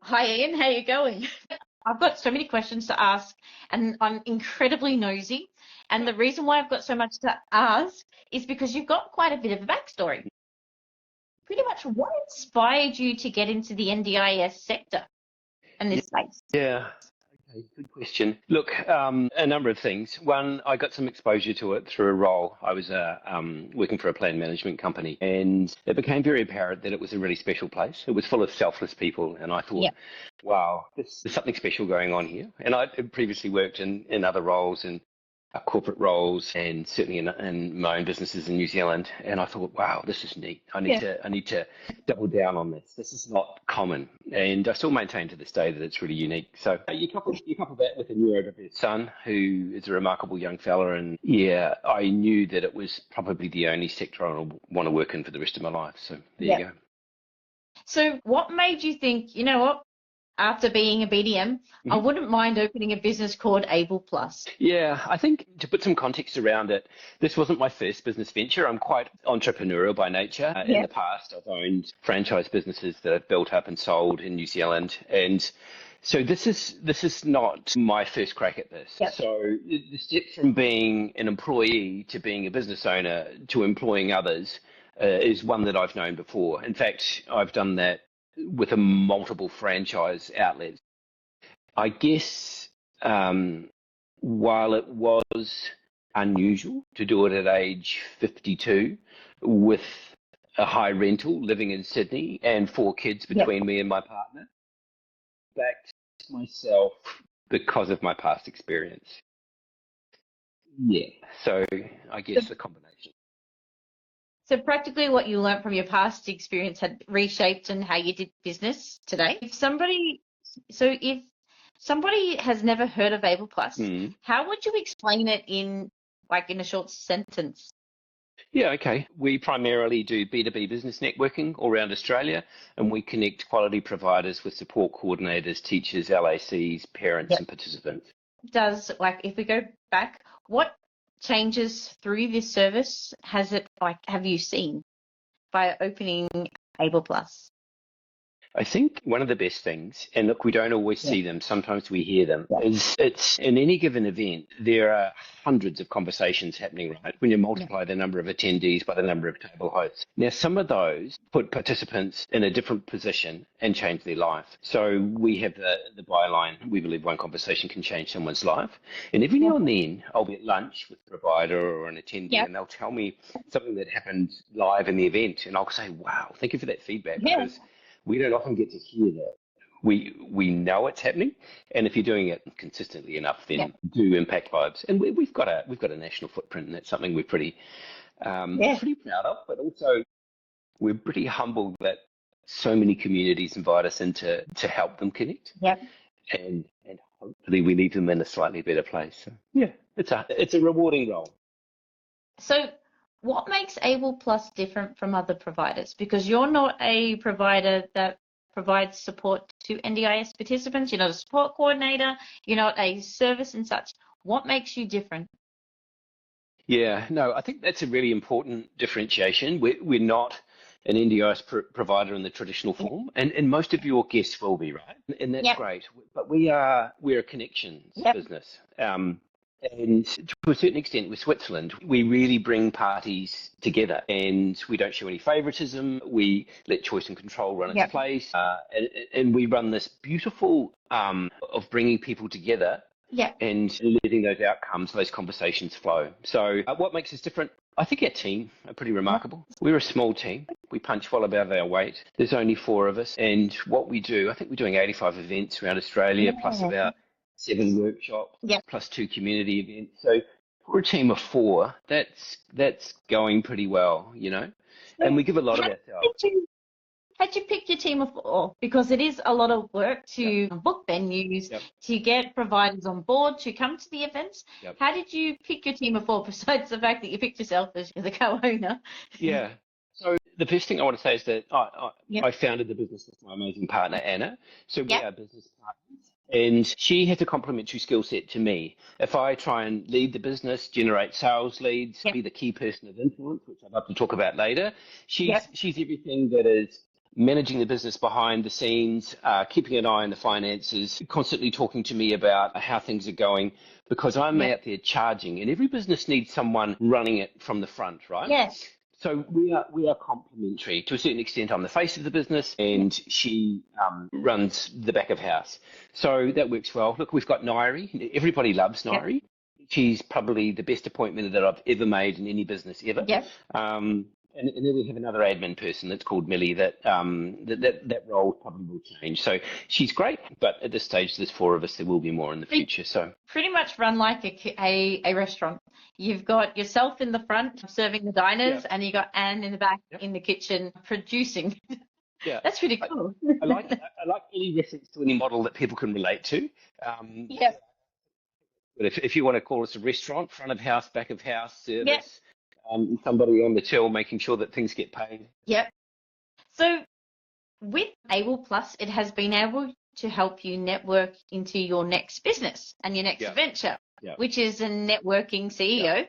Hi Ian, how you going? I've got so many questions to ask and I'm incredibly nosy. And the reason why I've got so much to ask is because you've got quite a bit of a backstory. Pretty much what inspired you to get into the NDIS sector and this space? Yeah. Okay, good question. Look, a number of things. One, I got some exposure to it through a role. I was working for a plan management company, and it became very apparent that it was a really special place. It was full of selfless people, and I thought, Yeah. wow, there's something special going on here. And I'd previously worked in other roles and corporate roles, and certainly in my own businesses in New Zealand. And I thought, wow, this is neat. I need to double down on this. This is not common, and I still maintain to this day that it's really unique. So you couple that with a neurodiverse son who is a remarkable young fella, and yeah, I knew that it was probably the only sector I want to work in for the rest of my life. So there Yeah. you go. So what made you think, you know what, after being a BDM, I Mhm. wouldn't mind opening a business called Able Plus? Yeah, I think to put some context around it, this wasn't my first business venture. I'm quite entrepreneurial by nature. In Yeah. the past, I've owned franchise businesses that I've built up and sold in New Zealand, and so this is not my first crack at this. Yep. So the step from being an employee to being a business owner to employing others is one that I've known before. In fact, I've done that with a multiple franchise outlets. I guess while it was unusual to do it at age 52 with a high rental living in Sydney and four kids Yep. between me and my partner, backed myself because of my past experience. Yeah. So I So, guess the combination. so practically what you learned from your past experience had reshaped and how you did business today. If somebody has never heard of Able Plus, Mm. how would you explain it in a short sentence? Yeah, okay. We primarily do B2B business networking all around Australia, and we connect quality providers with support coordinators, teachers, LACs, parents, Yep. and participants. If we go back, what changes through this service have you seen by opening Able Plus? I think one of the best things, and look, we don't always Yeah. see them, sometimes we hear them, Yeah. is it's in any given event, there are hundreds of conversations happening, right? When you Yeah. multiply the number of attendees by the number of table hosts. Now, some of those put participants in a different position and change their life. So we have the byline, we believe one conversation can change someone's life. And every Yeah. now and then, I'll be at lunch with a provider or an attendee, Yeah. and they'll tell me something that happened live in the event. And I'll say, wow, thank you for that feedback, Yeah. because we don't often get to hear that. We know it's happening, and if you're doing it consistently enough, Yeah. then do impact vibes. And we've got a national footprint, and that's something we're Yeah. pretty proud of. But also, we're pretty humbled that so many communities invite us in to help them connect, Yeah. and hopefully we leave them in a slightly better place. So, yeah, it's a rewarding role. So what makes Able Plus different from other providers? Because you're not a provider that provides support to NDIS participants. You're not a support coordinator. You're not a service and such. What makes you different? Yeah, no, I think that's a really important differentiation. We're not an NDIS provider in the traditional form, and most of your guests will be, right? And that's Yep. great. But we're a connections Yep. business. And to a certain extent, with Switzerland, we really bring parties together, and we don't show any favoritism. We let choice and control run its Yep. place, and we run this beautiful of bringing people together Yep. and letting those outcomes, those conversations flow. So what makes us different? I think our team are pretty remarkable. We're a small team. We punch well above our weight. There's only four of us. And what we do, I think we're doing 85 events around Australia, plus Yeah. about 7 workshops, Yep. plus 2 community events. So for a team of four, that's going pretty well, you know. And we give a lot of How ourselves. did you How'd you pick your team of four? Because it is a lot of work Yep. to book venues, Yep. to get providers on board, to come to the events. Yep. How did you pick your team of four, besides the fact that you picked yourself as the co-owner? Yeah. So the first thing I want to say is that Yep. I founded the business with my amazing partner, Anna. So we Yep. are business partners. And she has a complementary skill set to me. If I try and lead the business, generate sales leads, Yep. be the key person of influence, which I'd love to talk about later, she's Yep. she's everything that is managing the business behind the scenes, keeping an eye on the finances, constantly talking to me about how things are going, because I'm out there charging, and every business needs someone running it from the front, right? Yes. So we are complementary to a certain extent. I'm the face of the business, and she runs the back of house. So that works well. Look, we've got Nairi. Everybody loves Nairi. She's probably the best appointment that I've ever made in any business ever. And then we have another admin person that's called Millie that role probably will change. So she's great, but at this stage, there's 4 of us. There will be more in the future. So pretty much run like a restaurant. You've got yourself in the front serving the diners, and you got Anne in the back in the kitchen producing. Yeah, that's pretty cool. I like any reference to any model that people can relate to. But if you want to call us a restaurant, front of house, back of house service. Somebody on the till making sure that things get paid. Yep. So with Able Plus, it has been able to help you network into your next business and your next venture, which is a networking CEO.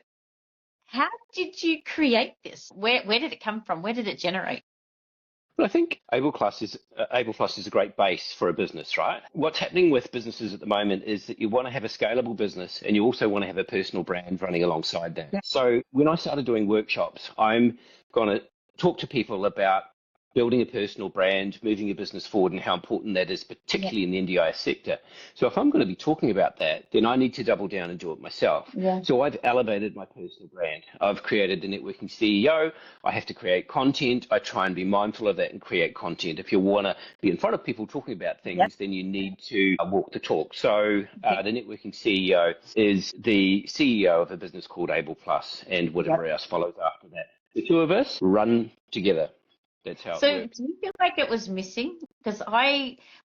How did you create this? Where did it come from? Where did it generate? Well, I think Able Plus is a great base for a business, right? What's happening with businesses at the moment is that you want to have a scalable business, and you also want to have a personal brand running alongside that. So when I started doing workshops, I'm going to talk to people about building a personal brand, moving your business forward, and how important that is, particularly in the NDIS sector. So if I'm going to be talking about that, then I need to double down and do it myself. So I've elevated my personal brand. I've created the Networking CEO. I have to create content. I try and be mindful of that and create content. If you want to be in front of people talking about things, then you need to walk the talk. So the Networking CEO is the CEO of a business called Able Plus, and whatever else follows after that. The 2 of us run together. That's how so it works. do you feel like it was missing? Because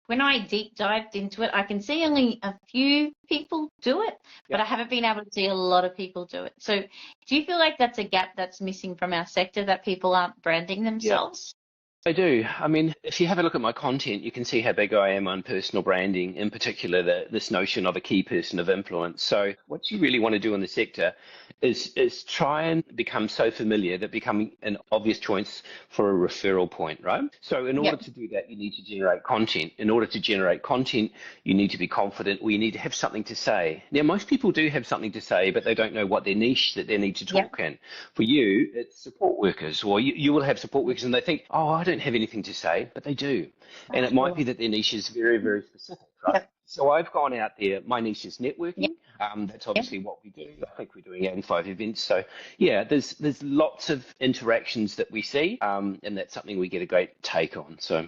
when I deep dived into it, I can see only a few people do it, but I haven't been able to see a lot of people do it. So do you feel like that's a gap that's missing from our sector, that people aren't branding themselves? I do. I mean, if you have a look at my content, you can see how big I am on personal branding, in particular this notion of a key person of influence. So what you really want to do in the sector is try and become so familiar that becoming an obvious choice for a referral point, right? So in order to do that, you need to generate content. In order to generate content, you need to be confident, or you need to have something to say. Now, most people do have something to say, but they don't know what their niche that they need to talk in. For you, it's support workers, or you will have support workers and they think, oh, I don't have anything to say, but they do. And it might be that their niche is very, very specific, right? So I've gone out there. My niche is networking. That's obviously what we do. I think we're doing 85 events. So yeah, there's lots of interactions that we see, and that's something we get a great take on. So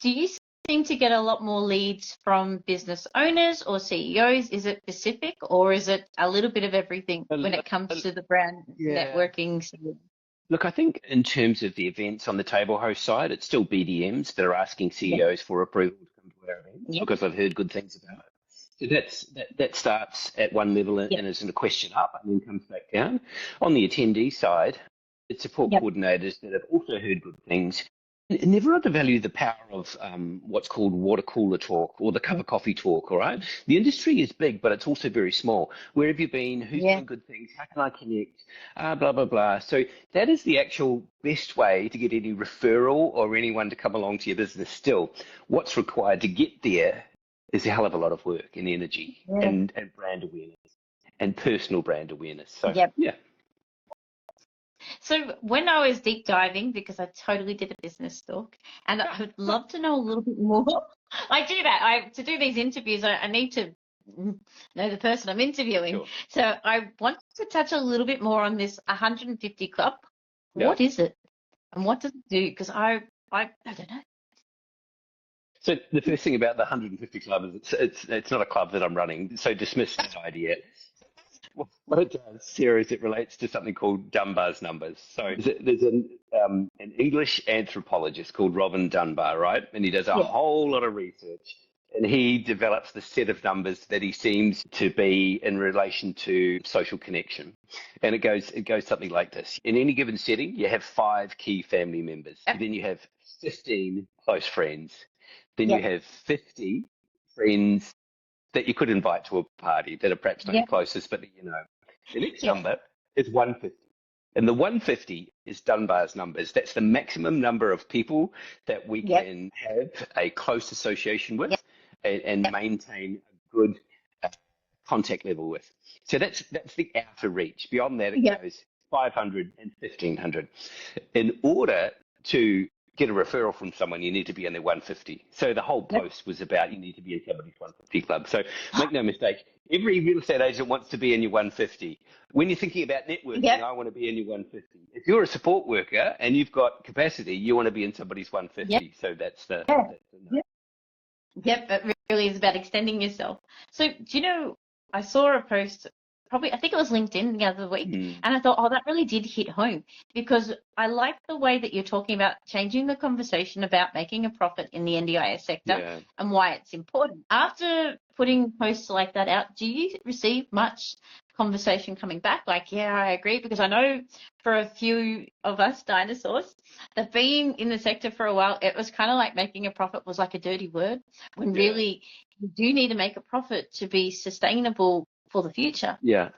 do you seem to get a lot more leads from business owners or CEOs? Is it specific, or is it a little bit of everything when it comes to the brand networking? Look, I think in terms of the events on the table host side, it's still BDMs that are asking CEOs for approval to come to our events because I've heard good things about it. So that starts at one level and isn't a question up and then comes back down. On the attendee side, it's support coordinators that have also heard good things. Never undervalue the power of what's called water cooler talk or the cup of coffee talk, all right? The industry is big, but it's also very small. Where have you been? Who's doing good things? How can I connect? Blah, blah, blah. So that is the actual best way to get any referral or anyone to come along to your business still. What's required to get there is a hell of a lot of work and energy and brand awareness and personal brand awareness. So, So when I was deep diving, because I totally did a business talk, and I would love to know a little bit more. I do that. To do these interviews, I need to know the person I'm interviewing. Sure. So I want to touch a little bit more on this 150 Club. What is it, and what does it do? Because I don't know. So the first thing about the 150 Club is it's not a club that I'm running. So dismiss that idea. What it does, Sarah, is it relates to something called Dunbar's numbers. So there's an English anthropologist called Robin Dunbar, right? And he does a whole lot of research, and he develops the set of numbers that he seems to be in relation to social connection. And it goes something like this. In any given setting, you have 5 key family members. Then you have 15 close friends. Then you have 50 friends that you could invite to a party that are perhaps not your closest, but that you know. The next number is 150. And the 150 is Dunbar's numbers. That's the maximum number of people that we can have a close association with and maintain a good contact level with. So that's the outer reach. Beyond that, it goes 500 and 1,500. In order to get a referral from someone, you need to be in their 150. So the whole post was about you need to be in somebody's 150 club. So make no mistake, every real estate agent wants to be in your 150. When you're thinking about networking, I want to be in your 150. If you're a support worker and you've got capacity, you want to be in somebody's 150. So that's the... Yep, it really is about extending yourself. So do you know, I saw a post, I think it was LinkedIn the other week, and I thought, that really did hit home, because I like the way that you're talking about changing the conversation about making a profit in the NDIS sector and why it's important. After putting posts like that out, do you receive much conversation coming back? Like, I agree, because I know for a few of us dinosaurs that have been in the sector for a while, it was kind of like making a profit was like a dirty word, when really you do need to make a profit to be sustainable for the future. Yeah.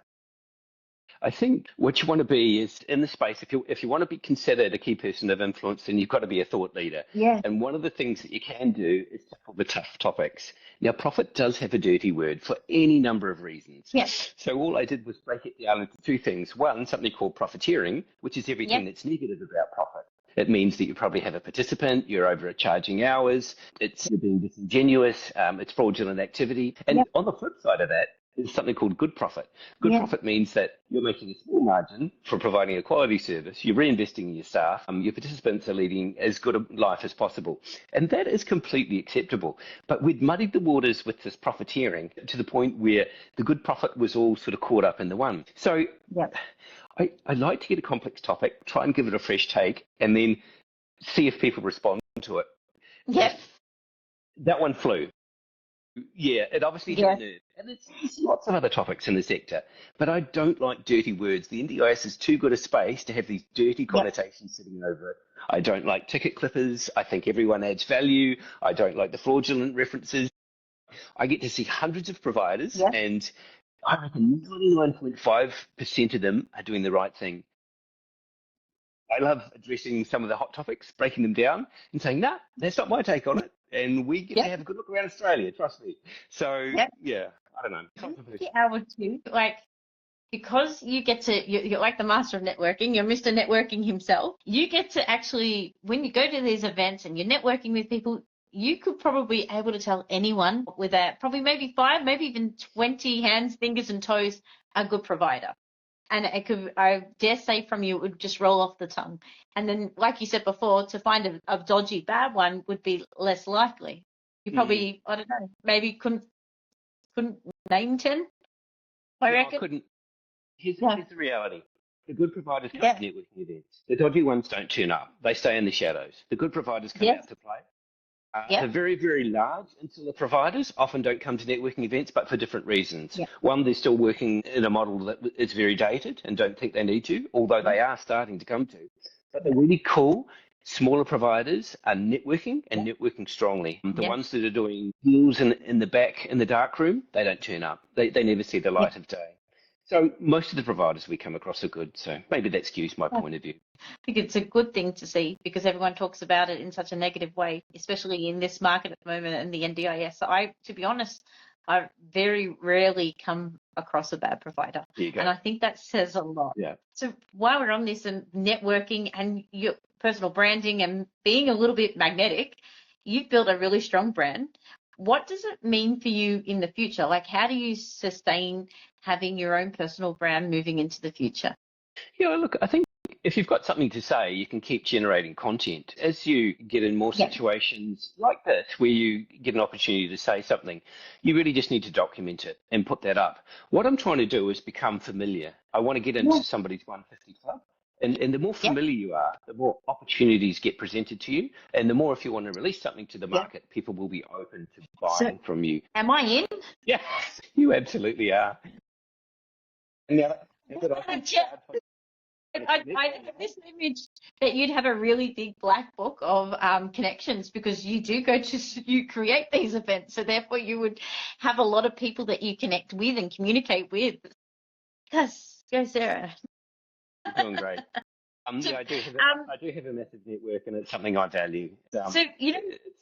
I think what you want to be is in the space. If you want to be considered a key person of influence, then you've got to be a thought leader. Yeah. And one of the things that you can do is tackle the tough topics. Now, profit does have a dirty word for any number of reasons. Yes. So all I did was break it down into two things. One, something called profiteering, which is everything that's negative about profit. It means that you probably have a participant, you're overcharging hours, you're being disingenuous, it's fraudulent activity. And on the flip side of that, is something called good profit. Good profit means that you're making a small margin for providing a quality service, you're reinvesting in your staff, your participants are leading as good a life as possible. And that is completely acceptable. But we'd muddied the waters with this profiteering to the point where the good profit was all sort of caught up in the one. So I like to get a complex topic, try and give it a fresh take, and then see if people respond to it. Yes. That one flew. Yeah, it obviously hit a nerve. And there's lots of other topics in the sector, but I don't like dirty words. The NDIS is too good a space to have these dirty connotations sitting over it. I don't like ticket clippers. I think everyone adds value. I don't like the fraudulent references. I get to see hundreds of providers, and I reckon 99.5% of them are doing the right thing. I love addressing some of the hot topics, breaking them down and saying, nah, that's not my take on it. And we get to have a good look around Australia, trust me. So, I don't know. Because you get to, you're like the master of networking, you're Mr. Networking himself. You get to actually, when you go to these events and you're networking with people, you could probably be able to tell anyone with probably maybe 5, maybe even 20 hands, fingers and toes, a good provider. And I dare say from you, it would just roll off the tongue. And then, like you said before, to find a dodgy, bad one would be less likely. You probably, I don't know, maybe couldn't name 10, I reckon. I couldn't. Here's the reality. The good providers come to networking events. The dodgy ones don't turn up. They stay in the shadows. The good providers come out to play. The very, very large insular providers often don't come to networking events, but for different reasons. One, they're still working in a model that is very dated and don't think they need to, although they are starting to come to. But the really cool, smaller providers are networking and networking strongly. The ones that are doing deals in the back, in the dark room, they don't turn up. They never see the light of day. So most of the providers we come across are good. So maybe that skews my point of view. I think it's a good thing to see, because everyone talks about it in such a negative way, especially in this market at the moment and the NDIS. So to be honest, I very rarely come across a bad provider. And I think that says a lot. Yeah. So while we're on this and networking and your personal branding and being a little bit magnetic, you've built a really strong brand. What does it mean for you in the future? Like, how do you sustain having your own personal brand moving into the future? Yeah, look, I think if you've got something to say, you can keep generating content. As you get in more situations like this, where you get an opportunity to say something, you really just need to document it and put that up. What I'm trying to do is become familiar. I want to get into somebody's 150 club. And the more familiar you are, the more opportunities get presented to you. And the more, if you want to release something to the market, people will be open to buying from you. Am I in? Yes, you absolutely are. Now, I have this image that you'd have a really big black book of connections, because you do you create these events. So therefore you would have a lot of people that you connect with and communicate with. Yes, go Sarah. You're doing great. So, Yeah, I do have a massive network, and it's something I value. so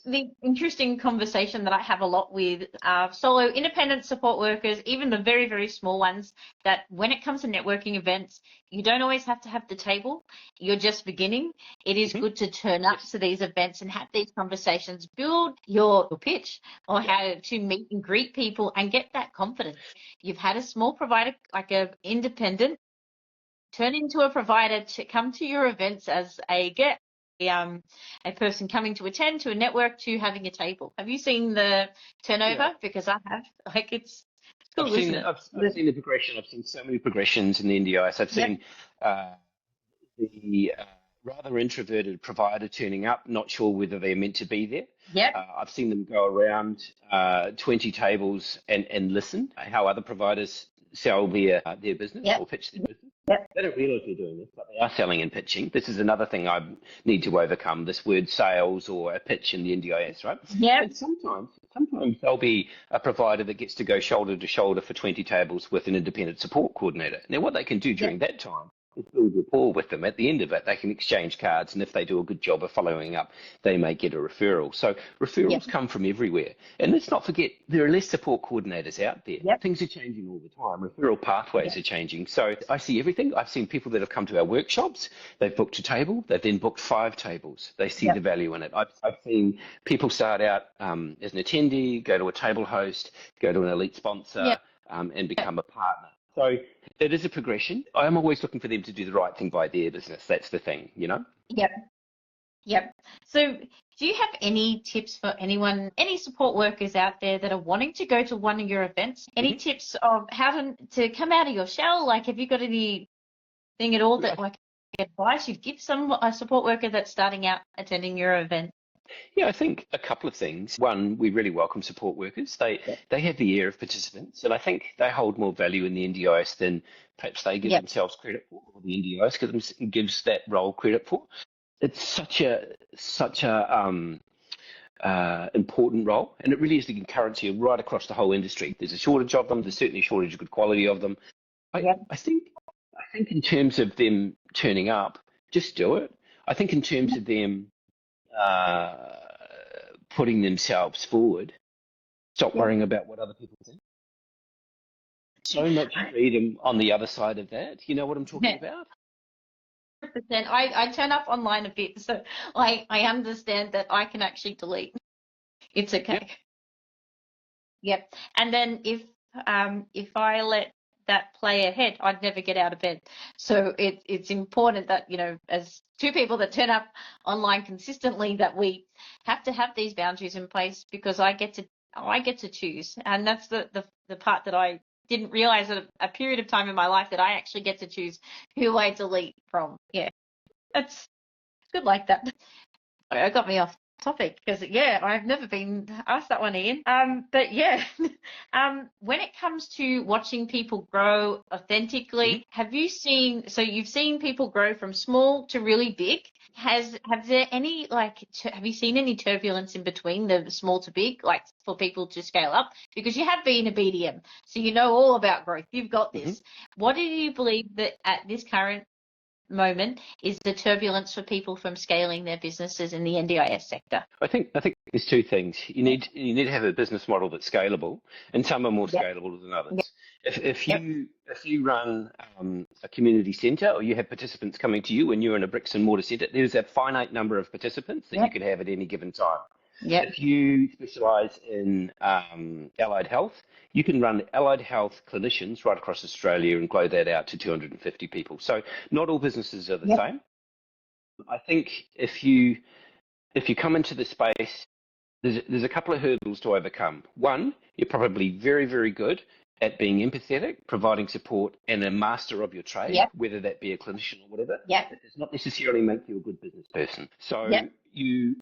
the interesting conversation that I have a lot with solo independent support workers, even the very, very small ones, that when it comes to networking events, you don't always have to have the table. You're just beginning. It is good to turn up to these events and have these conversations, build your pitch or how to meet and greet people and get that confidence. You've had a small provider, like a independent, turn into a provider to come to your events as a person coming to attend, to a network, to having a table. Have you seen the turnover? Yeah. Because I have. Like, it's cool, I've seen isn't it. it? I've seen the progression. I've seen so many progressions in the NDIS. I've seen the rather introverted provider turning up, not sure whether they're meant to be there. Yep. I've seen them go around 20 tables and listen how other providers sell their business or pitch their business. Yep. They don't realise they're doing this, but they are selling and pitching. This is another thing I need to overcome, this word sales or a pitch in the NDIS, right? Yep. And sometimes there'll be a provider that gets to go shoulder to shoulder for 20 tables with an independent support coordinator. Now, what they can do during that time is build rapport with them. At the end of it, they can exchange cards, and if they do a good job of following up, they may get a referral. So referrals come from everywhere. And let's not forget, there are less support coordinators out there. Things are changing all the time. Referral pathways are changing. So I see everything. I've seen people that have come to our workshops. They've booked a table. They've then booked 5 tables. They see the value in it. I've seen people start out as an attendee, go to a table host, go to an elite sponsor, and become a partner. So it is a progression. I'm always looking for them to do the right thing by their business. That's the thing, you know? Yep. So do you have any tips for anyone, any support workers out there that are wanting to go to one of your events? Any tips of how to come out of your shell? Like, have you got anything at all that, like, advice you'd give a support worker that's starting out attending your event? Yeah, I think a couple of things. One, we really welcome support workers. They have the ear of participants, and I think they hold more value in the NDIS than perhaps they give themselves credit for, or the NDIS gives that role credit for. It's such a important role, and it really is the currency right across the whole industry. There's a shortage of them. There's certainly a shortage of good quality of them. I think in terms of them turning up, just do it. I think in terms of them putting themselves forward, stop worrying about what other people think. So much freedom on the other side of that. You know what I'm talking about? 100%. I turn up online a bit, so I understand that I can actually delete. It's okay. Yep. And then if I let that play ahead, I'd never get out of bed. So it's important that, you know, as two people that turn up online consistently, that we have to have these boundaries in place, because I get to choose. And that's the part that I didn't realize at a period of time in my life, that I actually get to choose who I delete from. Yeah. That's good like that. It got me off topic, because I've never been asked that one, Ian. But when it comes to watching people grow authentically, have you seen? So you've seen people grow from small to really big. Have you seen any turbulence in between the small to big, like for people to scale up? Because you have been a BDM, so you know all about growth. You've got this. What do you believe that at this current moment is the turbulence for people from scaling their businesses in the NDIS sector? I think there's two things. You need to have a business model that's scalable, and some are more scalable than others. If you run a community centre, or you have participants coming to you and you're in a bricks and mortar centre, there's a finite number of participants that you could have at any given time. If you specialise in allied health, you can run allied health clinicians right across Australia and grow that out to 250 people. So not all businesses are the same. I think if you come into the space, there's a couple of hurdles to overcome. One, you're probably very, very good at being empathetic, providing support, and a master of your trade, whether that be a clinician or whatever. It does not necessarily make you a good business person. So you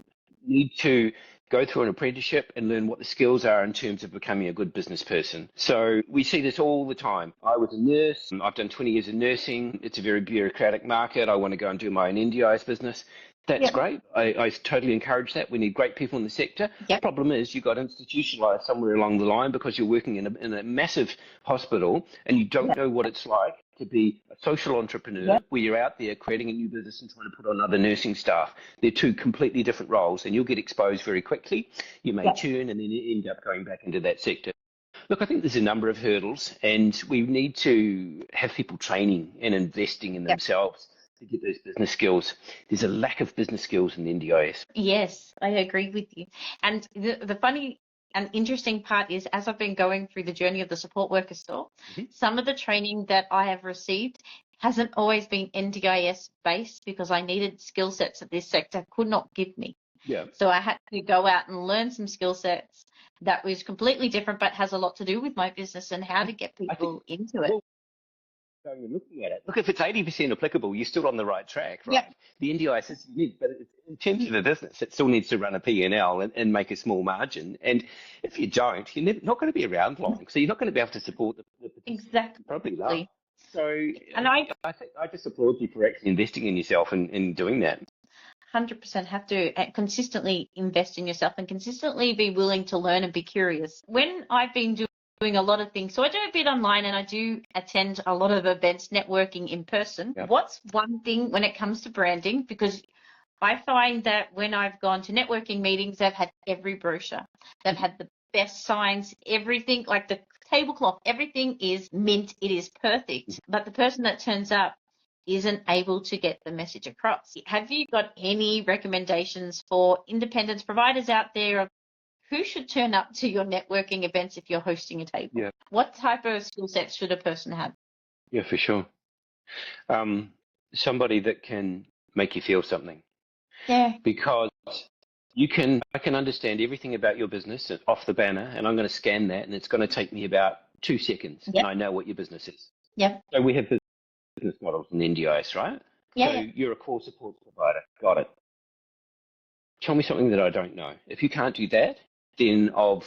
need to go through an apprenticeship and learn what the skills are in terms of becoming a good business person. So we see this all the time. I was a nurse. I've done 20 years of nursing. It's a very bureaucratic market. I want to go and do my own NDIS business. That's great. I totally encourage that. We need great people in the sector. The problem is you got institutionalized somewhere along the line because you're working in a massive hospital and you don't know what it's like to be a social entrepreneur where you're out there creating a new business and trying to put on other nursing staff. They're two completely different roles, and you'll get exposed very quickly. You may churn and then end up going back into that sector. Look, I think there's a number of hurdles, and we need to have people training and investing in themselves to get those business skills. There's a lack of business skills in the NDIS. Yes, I agree with you. And the funny and interesting part is, as I've been going through the journey of the support worker store, some of the training that I have received hasn't always been NDIS based because I needed skill sets that this sector could not give me. Yeah. So I had to go out and learn some skill sets that was completely different, but has a lot to do with my business and how to get people into it. Going and looking at it. Look, if it's 80% applicable, you're still on the right track, right? Yep. The NDIS is unique, but in terms of the business, it still needs to run a P&L and make a small margin. And if you don't, you're not going to be around long. So you're not going to be able to support the exactly. Probably not. So and I think I just applaud you for actually investing in yourself and in doing that. 100% have to consistently invest in yourself and consistently be willing to learn and be curious. When I've been doing a lot of things, so I do a bit online and I do attend a lot of events, networking in person. Yep. What's one thing when it comes to branding? Because I find that when I've gone to networking meetings, they've had every brochure. They've had the best signs, everything, like the tablecloth, everything is mint, it is perfect. But the person that turns up isn't able to get the message across. Have you got any recommendations for independence providers out there of who should turn up to your networking events if you're hosting a table? Yeah. What type of skill sets should a person have? Yeah, for sure. Somebody that can make you feel something. Yeah. Because I can understand everything about your business off the banner, and I'm going to scan that, and it's going to take me about 2 seconds, and I know what your business is. Yeah. So we have business models in NDIS, right? Yeah. So you're a core support provider. Got it. Tell me something that I don't know. If you can't do that, then of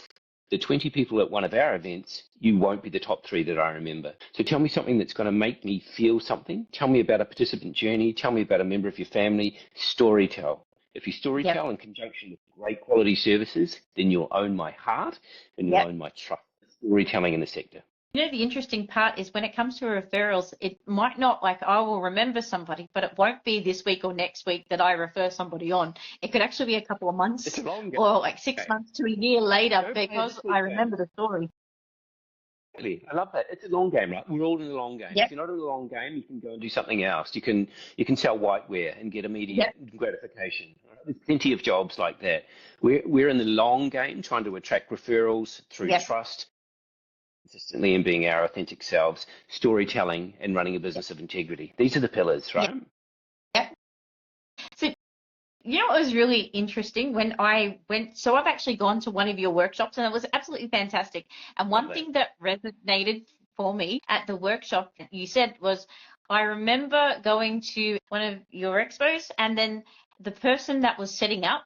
the 20 people at one of our events, you won't be the top 3 that I remember. So tell me something that's going to make me feel something. Tell me about a participant journey. Tell me about a member of your family. Storytell. If you storytell in conjunction with great quality services, then you'll own my heart and you'll own my trust. Storytelling in the sector. You know, the interesting part is when it comes to referrals, it might not, like, I will remember somebody, but it won't be this week or next week that I refer somebody on. It could actually be a couple of months or like 6 months to a year later because I remember the story. I love that. It's a long game, right? We're all in the long game. If you're not in the long game, you can go and do something else. You can sell whiteware and get immediate gratification. There's plenty of jobs like that. We're in the long game trying to attract referrals through trust, consistently and being our authentic selves, storytelling, and running a business of integrity. These are the pillars, right? Yeah. So, you know, it was really interesting when I went. So I've actually gone to one of your workshops, and it was absolutely fantastic. And one thing that resonated for me at the workshop you said was, I remember going to one of your expos, and then the person that was setting up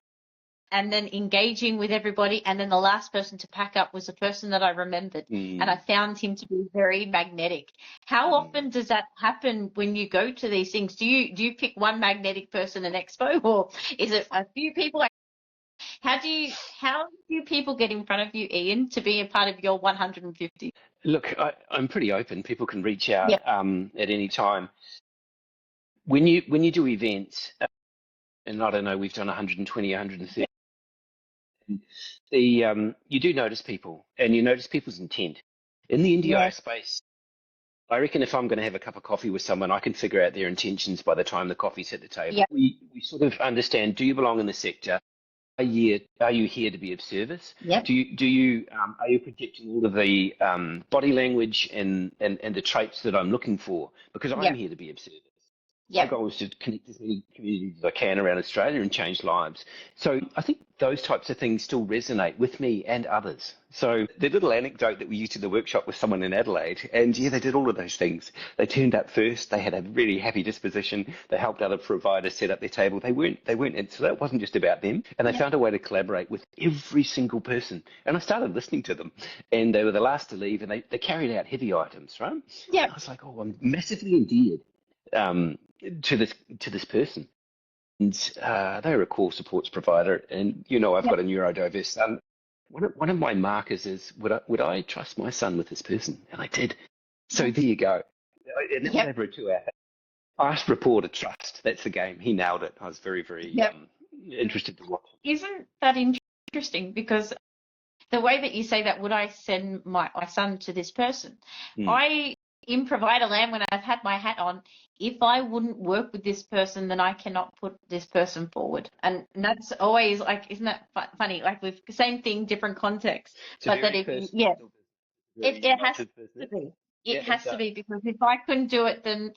and then engaging with everybody, and then the last person to pack up was the person that I remembered, and I found him to be very magnetic. How often does that happen when you go to these things? Do you pick one magnetic person an expo, or is it a few people? How do people get in front of you, Ian, to be a part of your 150? Look, I'm pretty open. People can reach out at any time. When you do events, and I don't know, we've done 120, 130. You do notice people, and you notice people's intent. In the NDI space, I reckon if I'm going to have a cup of coffee with someone, I can figure out their intentions by the time the coffee's at the table. Yep. We sort of understand, do you belong in the sector? Are you here to be of service? Yep. Are you projecting all of the body language and the traits that I'm looking for? Because I'm here to be of service. My goal is to connect as many communities as I can around Australia and change lives. So I think those types of things still resonate with me and others. So the little anecdote that we used in the workshop with someone in Adelaide, and they did all of those things. They turned up first. They had a really happy disposition. They helped other providers set up their table. They weren't, and so that wasn't just about them. And they found a way to collaborate with every single person. And I started listening to them, and they were the last to leave, and they carried out heavy items, right? Yeah. I was like, oh, I'm massively endeared to this person, and they're a core supports provider, and I've got a neurodiverse son. One of my markers is would I trust my son with this person, and I did. So there you go. And that was Yep. over a 2 hour. Fast rapport to trust. That's the game. He nailed it. I was very, very Yep. interested to watch. Isn't that interesting? Because the way that you say that, would I send my son to this person? I, in Provider Land, when I've had my hat on, if I wouldn't work with this person, then I cannot put this person forward. And that's always like, isn't that funny? Like with the same thing, different context. It's But that if you, it has to be. It has to be, because if I couldn't do it, then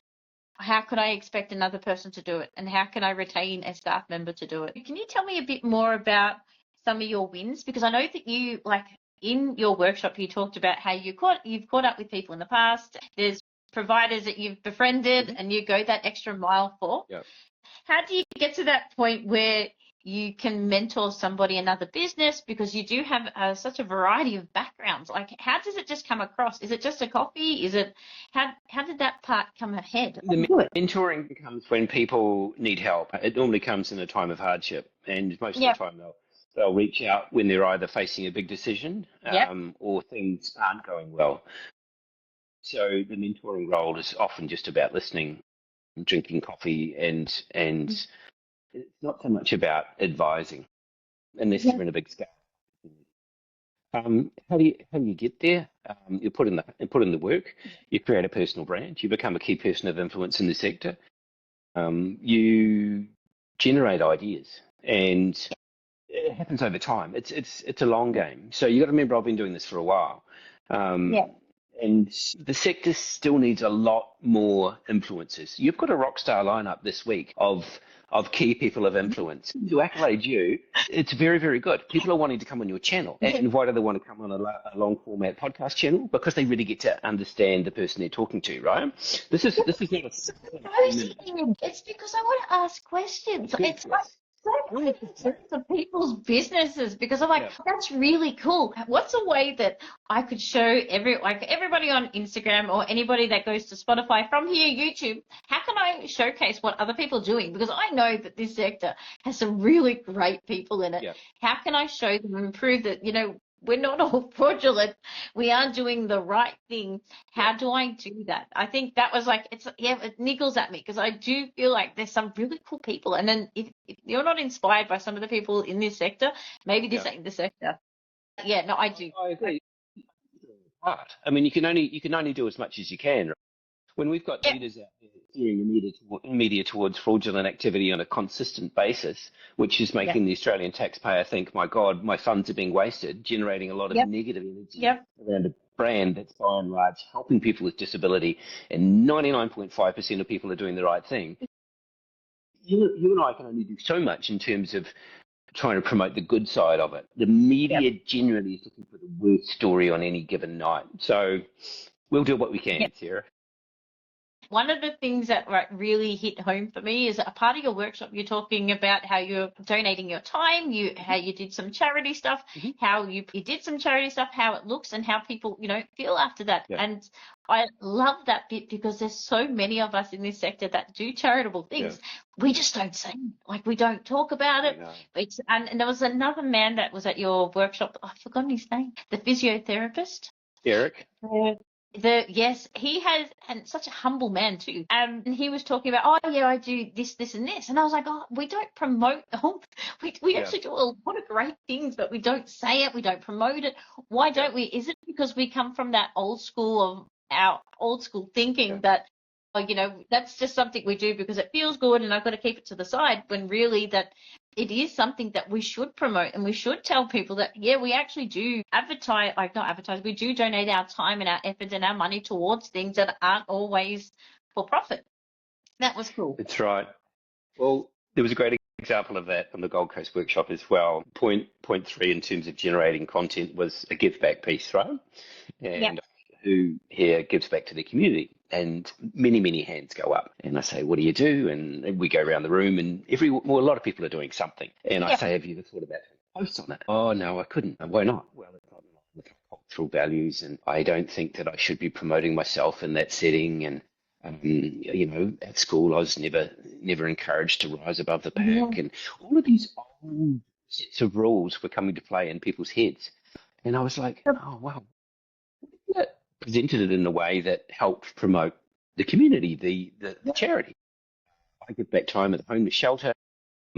how could I expect another person to do it? And how can I retain a staff member to do it? Can you tell me a bit more about some of your wins? Because I know that you, like, in your workshop, you talked about how you've caught up with people in the past. There's providers that you've befriended and you go that extra mile for. Yep. How do you get to that point where you can mentor somebody, another business, because you do have such a variety of backgrounds? Like, how does it just come across? Is it just a coffee? Is it, how did that part come ahead? The mentoring comes when people need help. It normally comes in a time of hardship, and most of the time they'll reach out when they're either facing a big decision or things aren't going well. So the mentoring role is often just about listening, drinking coffee, and it's not so much about advising, unless you're in a big scale. How do you get there? You put in the work. You create a personal brand. You become a key person of influence in the sector. You generate ideas, and it happens over time. It's a long game. So you got to remember, I've been doing this for a while. And the sector still needs a lot more influencers. You've got a rock star lineup this week of key people of influence. To accolade you, it's very, very good. People are wanting to come on your channel. And why do they want to come on a long format podcast channel? Because they really get to understand the person they're talking to, right? This is not a It's because I want to ask questions. It's like of people's businesses, because I'm like, that's really cool. What's a way that I could show everybody on Instagram or anybody that goes to Spotify from here, YouTube, how can I showcase what other people are doing? Because I know that this sector has some really great people in it. How can I show them and prove that, we're not all fraudulent. We are doing the right thing. How do I do that? I think that was like, it niggles at me, because I do feel like there's some really cool people. And then if you're not inspired by some of the people in this sector, maybe this ain't the sector. Yeah, no, I do. I agree. I mean, you can only do as much as you can. When we've got leaders out there steering the media towards fraudulent activity on a consistent basis, which is making the Australian taxpayer think, my God, my funds are being wasted, generating a lot of negative energy around a brand that's by and large helping people with disability, and 99.5% of people are doing the right thing. You and I can only do so much in terms of trying to promote the good side of it. The media generally is looking for the worst story on any given night. So we'll do what we can, Sarah. One of the things that really hit home for me is a part of your workshop, you're talking about how you're donating your time, how you did some charity stuff, how you did some charity stuff, how it looks and how people, feel after that. And I love that bit, because there's so many of us in this sector that do charitable things. We just don't say it. Like, we don't talk about it. And there was another man that was at your workshop. I've forgotten his name. The physiotherapist. Eric. Yes, he has, and such a humble man too. And he was talking about, I do this, this, and this. And I was like, we don't promote. We actually do a lot of great things, but we don't say it. We don't promote it. Why don't we? Is it because we come from that old school thinking that, that's just something we do because it feels good and I've got to keep it to the side, when really that it is something that we should promote, and we should tell people that, we actually do we do donate our time and our effort and our money towards things that aren't always for profit. That was cool. That's right. Well, there was a great example of that on the Gold Coast workshop as well. Point 3 in terms of generating content was a give back piece, right? And who here gives back to the community? And many, many hands go up. And I say, what do you do? And we go around the room, and a lot of people are doing something. And I say, have you ever thought about posts on it? Oh, no, I couldn't. Why not? Well, it's not with our cultural values, and I don't think that I should be promoting myself in that setting. And at school, I was never encouraged to rise above the pack. And all of these old sets of rules were coming to play in people's heads. And I was like, oh, wow. Presented it in a way that helped promote the community, the charity. I give back time at the homeless shelter.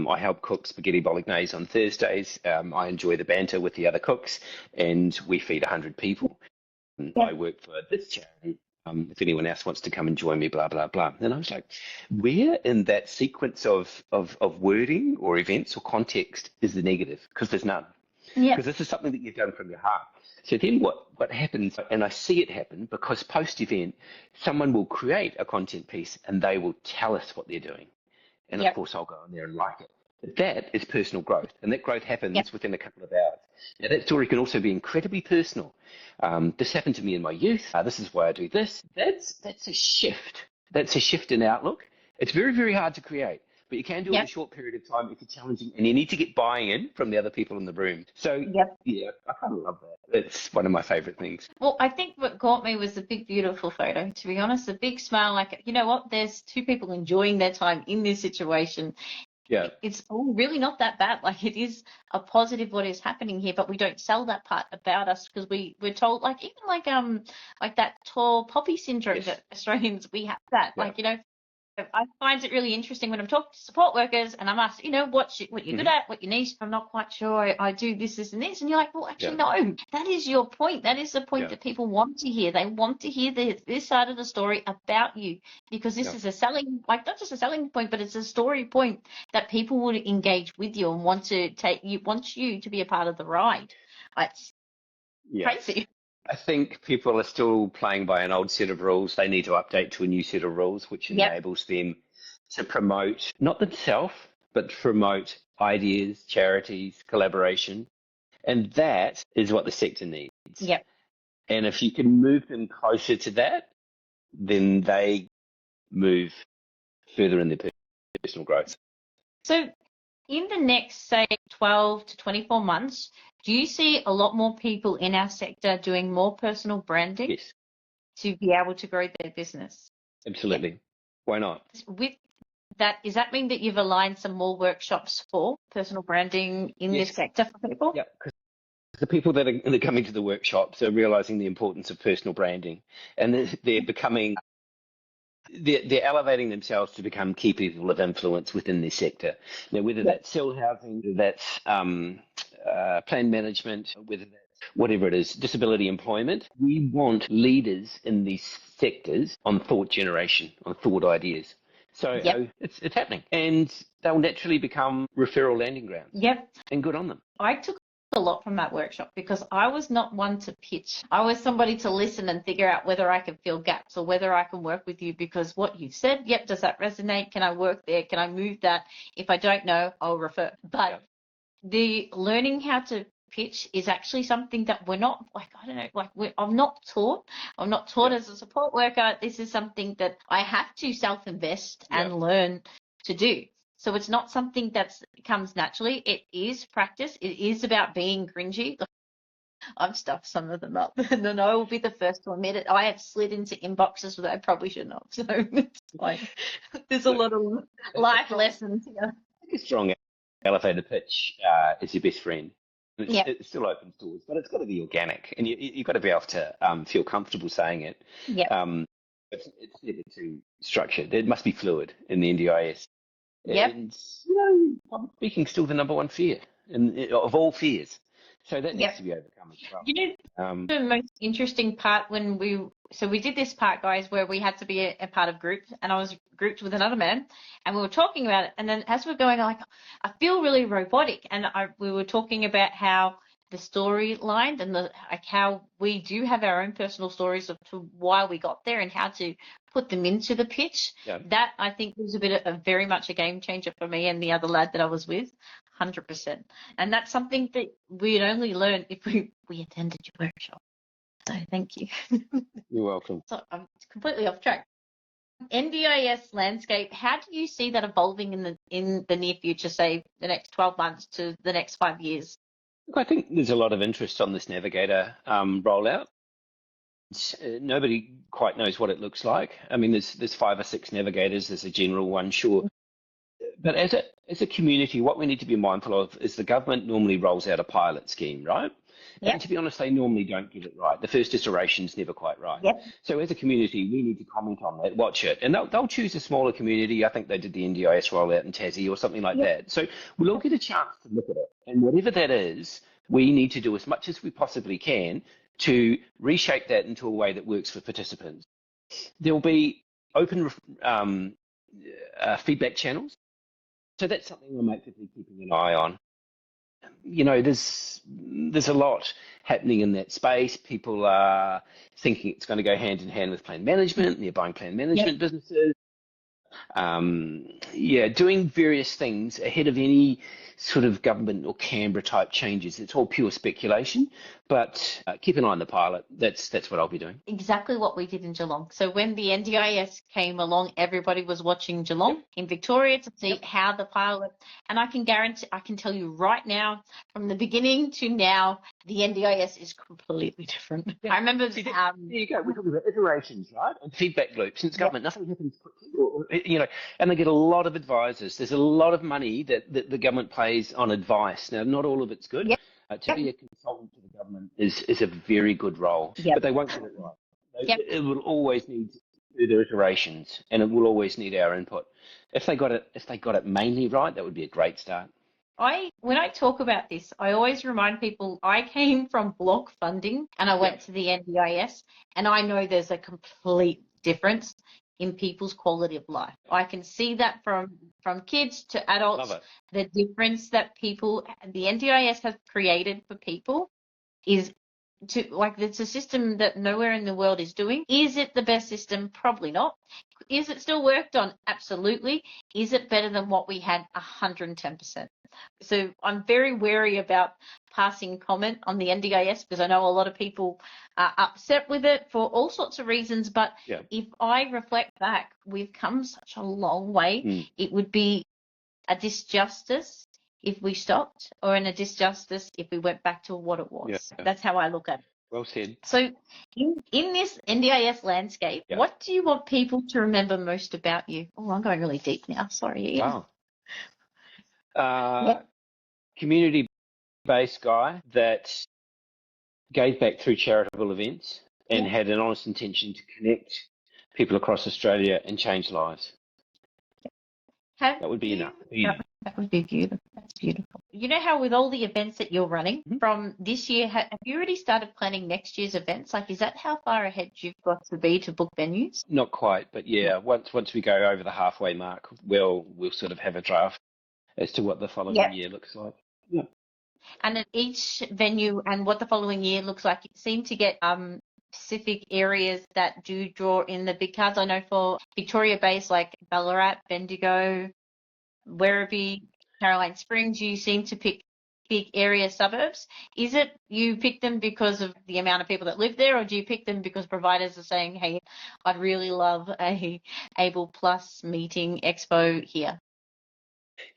I help cook spaghetti bolognese on Thursdays. I enjoy the banter with the other cooks, and we feed 100 people. I work for this charity. If anyone else wants to come and join me, blah, blah, blah. And I was like, where in that sequence of wording or events or context is the negative? Because there's none. Yeah. Because this is something that you've done from your heart. So then what happens, and I see it happen, because post-event, someone will create a content piece and they will tell us what they're doing. And of course, I'll go in there and like it. But that is personal growth, and that growth happens within a couple of hours. Now, that story can also be incredibly personal. This happened to me in my youth. This is why I do this. That's a shift. That's a shift in outlook. It's very, very hard to create, but you can do it in a short period of time if you're challenging, and you need to get buy-in from the other people in the room. So, yeah, I kind of love that. It's one of my favorite things. Well, I think what caught me was the big, beautiful photo, to be honest, a big smile, like, you know what, there's two people enjoying their time in this situation. Yeah. It's really not that bad. Like, it is a positive what is happening here, but we don't sell that part about us because we're told, like, even like that tall poppy syndrome that Australians, we have that. Like, you know, I find it really interesting when I'm talking to support workers and I'm asked, you know, what you're good at, what you need. I'm not quite sure. I do this, this, and this. And you're like, well, actually, no, that is your point. That is the point that people want to hear. They want to hear this side of the story about you, because this is a selling, like, not just a selling point, but it's a story point that people would engage with you and want you to be a part of the ride. It's crazy. I think people are still playing by an old set of rules. They need to update to a new set of rules, which enables them to promote, not themselves, but promote ideas, charities, collaboration. And that is what the sector needs. Yep. And if you can move them closer to that, then they move further in their personal growth. So in the next, say, 12 to 24 months, do you see a lot more people in our sector doing more personal branding to be able to grow their business? Absolutely. Why not? With that, does that mean that you've aligned some more workshops for personal branding in this sector for people? Yeah, because the people that are coming to the workshops are realizing the importance of personal branding, and they're becoming... They're elevating themselves to become key people of influence within their sector. Now, whether that's cell housing, whether that's plan management, whether that's whatever it is, disability employment, we want leaders in these sectors on thought generation, on thought ideas. So it's happening, and they'll naturally become referral landing grounds. Yep. And good on them. I took a lot from that workshop because I was not one to pitch. I was somebody to listen and figure out whether I can fill gaps or whether I can work with you, because what you said, does that resonate? Can I work there? Can I move that? If I don't know, I'll refer. But the learning how to pitch is actually something that we're not, like, I don't know, like, I'm not taught. I'm not taught as a support worker. This is something that I have to self-invest and learn to do. So it's not something that comes naturally. It is practice. It is about being cringy. I've stuffed some of them up, and then I will be the first to admit it. I have slid into inboxes that I probably shouldn't have. So it's like, there's a lot of life lessons here. A strong elevator pitch is your best friend. It still opens doors, but it's got to be organic, and you've got to be able to feel comfortable saying it. It's never too structured. It must be fluid in the NDIS. And, you know, public speaking is still the number one fear of all fears. So that needs to be overcome as well. You know, the most interesting part when we did this part, guys, where we had to be a part of groups, and I was grouped with another man, and we were talking about it. And then as we're going, like, I feel really robotic. And we were talking about how the storyline and like how we do have our own personal stories of to why we got there and how to put them into the pitch. That, I think, was a very much a game changer for me and the other lad that I was with, 100%. And that's something that we'd only learn if we attended your workshop. So thank you. You're welcome. So I'm completely off track. NDIS landscape, how do you see that evolving in the near future, say the next 12 months to the next 5 years? Look, I think there's a lot of interest on this navigator rollout. Nobody quite knows what it looks like. I mean, there's 5 or 6 navigators. There's a general one, sure. But as a community, what we need to be mindful of is the government normally rolls out a pilot scheme, right? Yep. And to be honest, they normally don't get it right. The first iteration's never quite right. Yep. So as a community, we need to comment on that, watch it. And they'll choose a smaller community. I think they did the NDIS rollout in Tassie or something like that. So we'll all get a chance to look at it. And whatever that is, we need to do as much as we possibly can to reshape that into a way that works for participants. There will be open feedback channels. So that's something I'm actively keeping an eye on. You know, there's a lot happening in that space. People are thinking it's going to go hand in hand with plan management, and they're buying plan management businesses. Doing various things ahead of any sort of government or Canberra type changes. It's all pure speculation, but keep an eye on the pilot. That's what I'll be doing. Exactly what we did in Geelong. So when the NDIS came along, everybody was watching Geelong in Victoria to see how the pilot, and I can tell you right now, from the beginning to now, the NDIS is completely different. I remember. There you go. We're talking about iterations, right? And feedback loops. Since government, nothing happens quickly, and they get a lot of advisors. There's a lot of money that the government pays on advice. Now, not all of it's good. To be a consultant to the government is a very good role, but they won't get it right. It will always need further iterations, and it will always need our input. If they got it mainly right, that would be a great start. When I talk about this, I always remind people I came from block funding and I went to the NDIS, and I know there's a complete difference in people's quality of life. I can see that from kids to adults, the difference that the NDIS has created for people is it's a system that nowhere in the world is doing. Is it the best system? Probably not. Is it still worked on? Absolutely. Is it better than what we had? 110%. So I'm very wary about passing comment on the NDIS because I know a lot of people are upset with it for all sorts of reasons. But if I reflect back, we've come such a long way. It would be a disjustice if we stopped, or in a disjustice if we went back to what it was. That's how I look at it. Well said. So in this NDIS landscape, what do you want people to remember most about you? Oh, I'm going really deep now. Sorry, Ian. Wow. Community-based guy that gave back through charitable events and had an honest intention to connect people across Australia and change lives. That would be enough. That would be beautiful. That's beautiful. You know how with all the events that you're running from this year, have you already started planning next year's events? Like, is that how far ahead you've got to be to book venues? Not quite, but once we go over the halfway mark, we'll sort of have a draft as to what the following year looks like. Yeah. And at each venue and what the following year looks like, it seemed to get specific areas that do draw in the big cards. I know for Victoria-based, like Ballarat, Bendigo, Werribee, Caroline Springs, you seem to pick big area suburbs. Is it you pick them because of the amount of people that live there, or do you pick them because providers are saying, hey, I'd really love a Able Plus meeting expo here?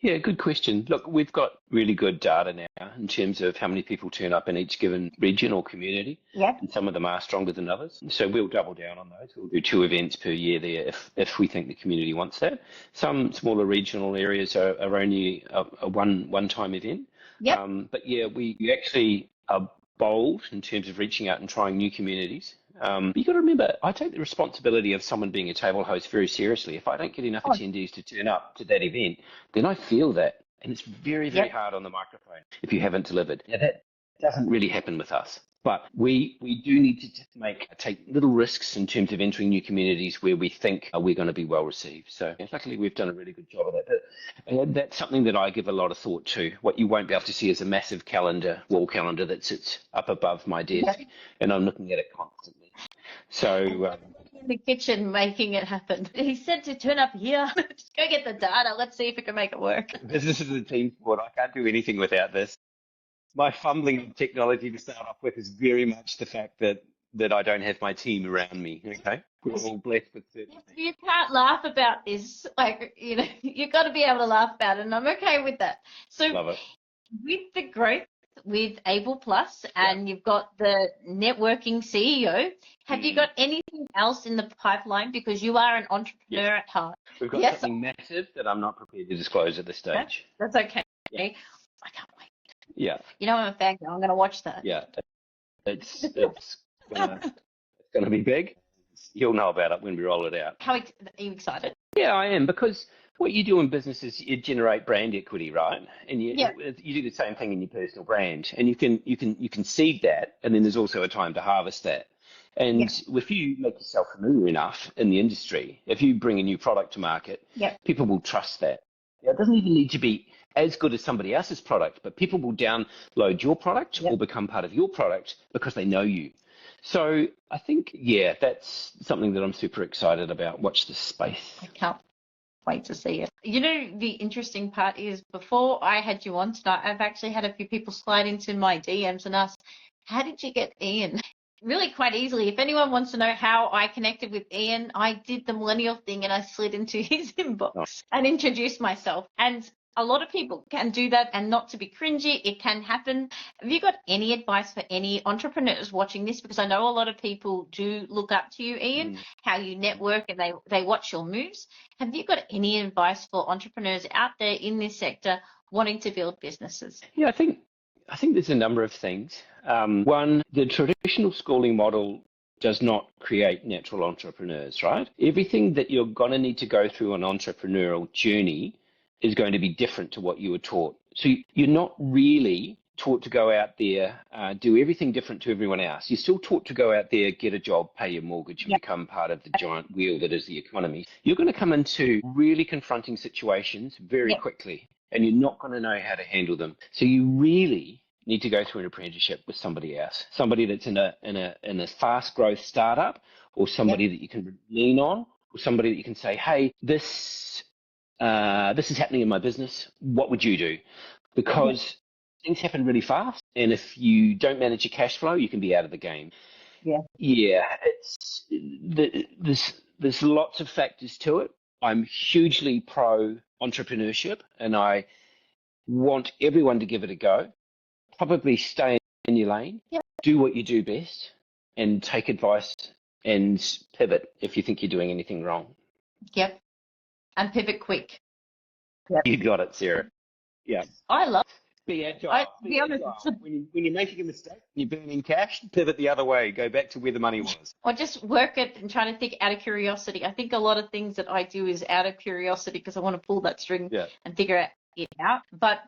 Yeah, good question. Look, we've got really good data now in terms of how many people turn up in each given region or community. Yeah. And some of them are stronger than others. So we'll double down on those. We'll do 2 events per year there if we think the community wants that. Some smaller regional areas are only a one-time event. Yeah. But yeah, we actually are bold in terms of reaching out and trying new communities. But you've got to remember, I take the responsibility of someone being a table host very seriously. If I don't get enough attendees to turn up to that event, then I feel that. And it's very, very hard on the microphone if you haven't delivered. Now, that doesn't really happen with us. But we do need to take little risks in terms of entering new communities where we think we're going to be well received. So luckily, we've done a really good job of that. But that's something that I give a lot of thought to. What you won't be able to see is a massive wall calendar that sits up above my desk, and I'm looking at it constantly. So in the kitchen making it happen. He said to turn up here. Just go get the data. Let's see if we can make it work. This is a team sport. I can't do anything without this. My fumbling of technology to start off with is very much the fact that I don't have my team around me. Okay, we're all blessed with certainty. You can't laugh about this. You've got to be able to laugh about it, and I'm okay with that. So, love it. With the growth with Able Plus, and you've got the networking CEO. Have you got anything else in the pipeline? Because you are an entrepreneur at heart. We've got something massive that I'm not prepared to disclose at this stage. That's okay. Yeah. I can't wait. Yeah. You know, I'm a fan girl. I'm going to watch that. Yeah. It's gonna be big. You'll know about it when we roll it out. Are you excited? Yeah, I am, because what you do in business is you generate brand equity, right? And Yeah. you do the same thing in your personal brand, and you can seed that, and then there's also a time to harvest that. Yeah. And if you make yourself familiar enough in the industry, if you bring a new product to market, Yeah. people will trust that. It doesn't even need to be as good as somebody else's product, but people will download your product Yeah. or become part of your product because they know you. So I think, yeah, that's something that I'm super excited about. Watch this space. I can't wait to see it. You know, the interesting part is, before I had you on tonight, I've actually had a few people slide into my DMs and ask, how did you get Ian? Really quite easily. If anyone wants to know how I connected with Ian, I did the millennial thing and I slid into his inbox and introduced myself. And a lot of people can do that, and not to be cringy, it can happen. Have you got any advice for any entrepreneurs watching this? Because I know a lot of people do look up to you, Ian, how you network and they watch your moves. Have you got any advice for entrepreneurs out there in this sector wanting to build businesses? Yeah, I think there's a number of things. One, the traditional schooling model does not create natural entrepreneurs, right? Everything that you're going to need to go through an entrepreneurial journey is going to be different to what you were taught. So you're not really taught to go out there, do everything different to everyone else. You're still taught to go out there, get a job, pay your mortgage, and become part of the giant wheel that is the economy. You're going to come into really confronting situations very quickly, and you're not going to know how to handle them. So you really need to go through an apprenticeship with somebody else, somebody that's in a fast growth startup, or somebody that you can lean on, or somebody that you can say, hey, this is happening in my business. What would you do? Because things happen really fast, and if you don't manage your cash flow, you can be out of the game. Yeah, there's lots of factors to it. I'm hugely pro entrepreneurship, and I want everyone to give it a go. Probably stay in your lane, do what you do best, and take advice and pivot if you think you're doing anything wrong. Yep. And pivot quick. You got it, Sarah. Yeah. I love Be agile. be honest, When you're making a mistake, you're burning cash, pivot the other way, go back to where the money was. or just work it and try to think out of curiosity. I think a lot of things that I do is out of curiosity because I want to pull that string and figure it out. But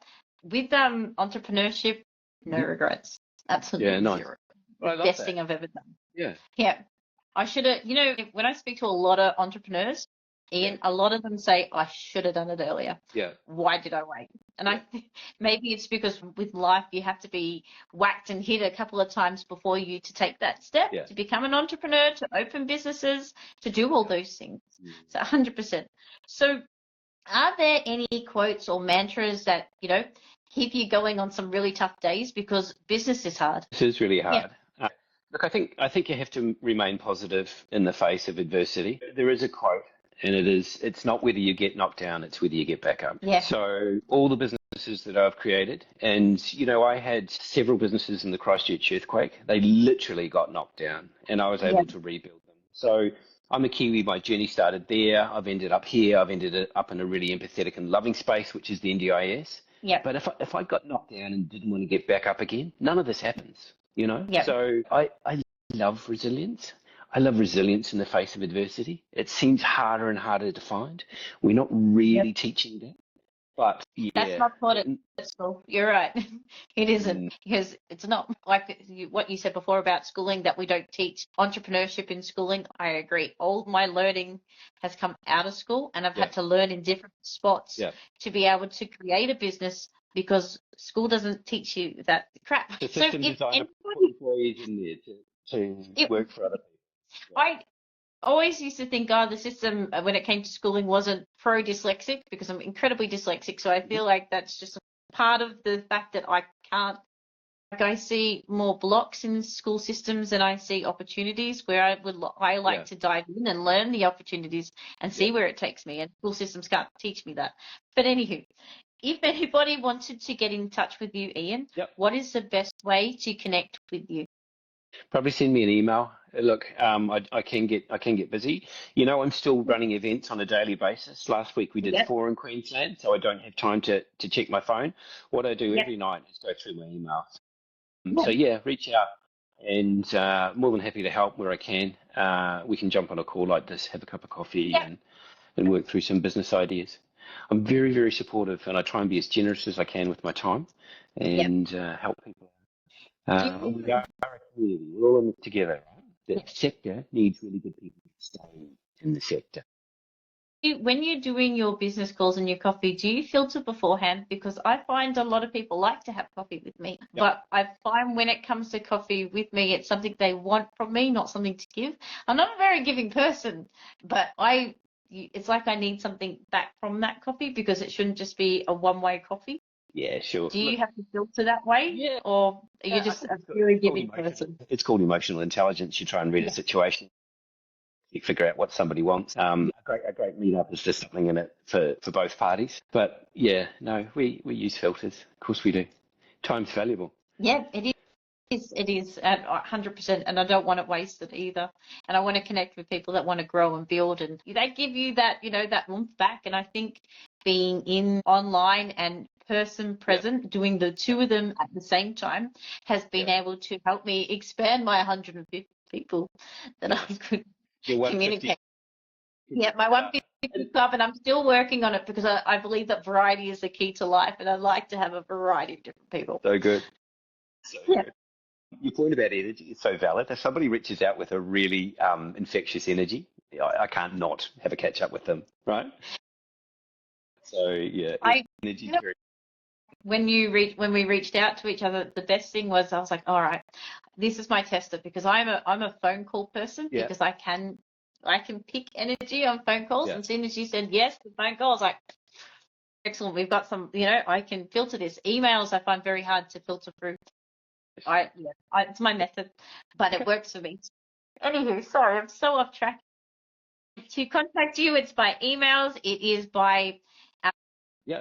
with entrepreneurship, no regrets. Absolutely zero. Well, best thing I've ever done. Yeah. Yeah. I should have, when I speak to a lot of entrepreneurs, Ian, a lot of them say, I should have done it earlier. Yeah. Why did I wait? And I think maybe it's because with life, you have to be whacked and hit a couple of times before you to take that step, to become an entrepreneur, to open businesses, to do all those things. So 100%. So are there any quotes or mantras that, keep you going on some really tough days? Because business is hard. This is really hard. Look, I think you have to remain positive in the face of adversity. There is a quote, and it's not whether you get knocked down, it's whether you get back up. Yeah. So all the businesses that I've created, and I had several businesses in the Christchurch earthquake. They literally got knocked down, and I was able to rebuild them. So I'm a Kiwi. My journey started there. I've ended up here. I've ended up in a really empathetic and loving space, which is the NDIS. Yeah. But if I got knocked down and didn't want to get back up again, none of this happens. Yep. So I love resilience. I love resilience in the face of adversity. It seems harder and harder to find. We're not really teaching that. But that's not taught at school. You're right. It isn't, because it's not like what you said before about schooling, that we don't teach entrepreneurship in schooling. I agree. All my learning has come out of school, and I've had to learn in different spots to be able to create a business, because school doesn't teach you that crap. The system designed to put employees in there to work for other people. I always used to think, the system when it came to schooling wasn't pro-dyslexic, because I'm incredibly dyslexic. So I feel like that's just part of the fact that I can't. Like, I see more blocks in school systems than I see opportunities, where I like to dive in and learn the opportunities and see where it takes me. And school systems can't teach me that. But anywho, if anybody wanted to get in touch with you, Ian, what is the best way to connect with you? Probably send me an email. Look, I can get busy. I'm still running events on a daily basis. Last week we did 4 in Queensland, so I don't have time to check my phone. What I do every night is go through my emails. So reach out. and more than happy to help where I can. We can jump on a call like this, have a cup of coffee, and work through some business ideas. I'm very, very supportive, and I try and be as generous as I can with my time and help people. We are a community. We're all in it together. Right? The sector needs really good people to stay in the sector. When you're doing your business calls and your coffee, do you filter beforehand? Because I find a lot of people like to have coffee with me, but I find when it comes to coffee with me, it's something they want from me, not something to give. I'm not a very giving person, but it's like I need something back from that coffee because it shouldn't just be a one-way coffee. Yeah, sure. Do you have to filter that way? Yeah. Or are you just a very giving person? It's called emotional intelligence. You try and read a situation. You figure out what somebody wants. A great meetup is just something in it for both parties. But yeah, no, we use filters. Of course we do. Time's valuable. Yeah, it is at 100%, and I don't want it wasted either. And I want to connect with people that want to grow and build, and they give you that, that oomph back. And I think being in online and person present, doing the two of them at the same time, has been able to help me expand my 150 people that I could communicate. Yeah, my 150 club, and I'm still working on it because I believe that variety is the key to life, and I'd like to have a variety of different people. So good. Good. Your point about energy is so valid. If somebody reaches out with a really infectious energy, I can't not have a catch up with them, right? So yeah, energy. When we reached out to each other, the best thing was I was like, all right, this is my tester because I'm a phone call person because I can pick energy on phone calls. And as soon as you said yes to phone calls, like, excellent, we've got some, I can filter this. Emails I find very hard to filter through. It's my method, but it works for me. Anywho, sorry, I'm so off track. To contact you, it's by emails. It is by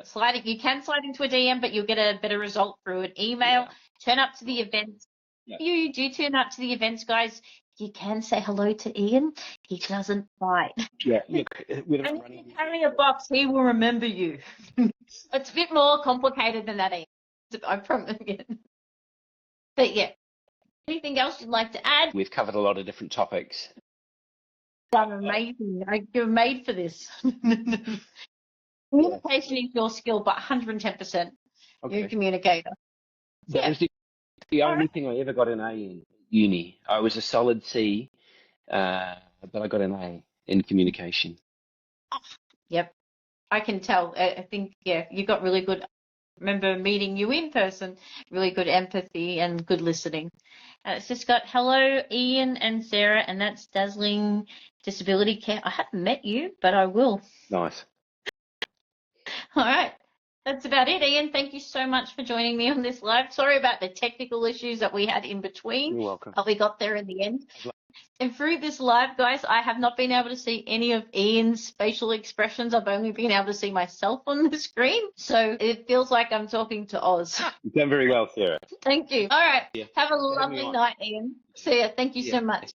sliding. You can slide into a DM, but you'll get a better result through an email. Turn up to the events. You do turn up to the events, guys. You can say hello to Ian. He doesn't bite. Yeah, look, and if you carry a box, he will remember you. It's a bit more complicated than that, Ian. I promise you. But yeah, anything else you'd like to add? We've covered a lot of different topics. I'm amazing. You're made for this. Communication is your skill, but 110%. You're a communicator. That was the only thing I ever got an A in uni. I was a solid C, but I got an A in communication. Yep, I can tell. I think, you got really good. Remember meeting you in person, really good empathy and good listening. It's just got hello, Ian and Sarah, and that's Dazzling Disability Care. I haven't met you, but I will. Nice. All right. That's about it, Ian. Thank you so much for joining me on this live. Sorry about the technical issues that we had in between. You're welcome. But we got there in the end. And through this live, guys, I have not been able to see any of Ian's facial expressions. I've only been able to see myself on the screen. So it feels like I'm talking to Oz. You've done very well, Sarah. Thank you. All right. Have a lovely night, Ian. See ya. Thank you so much.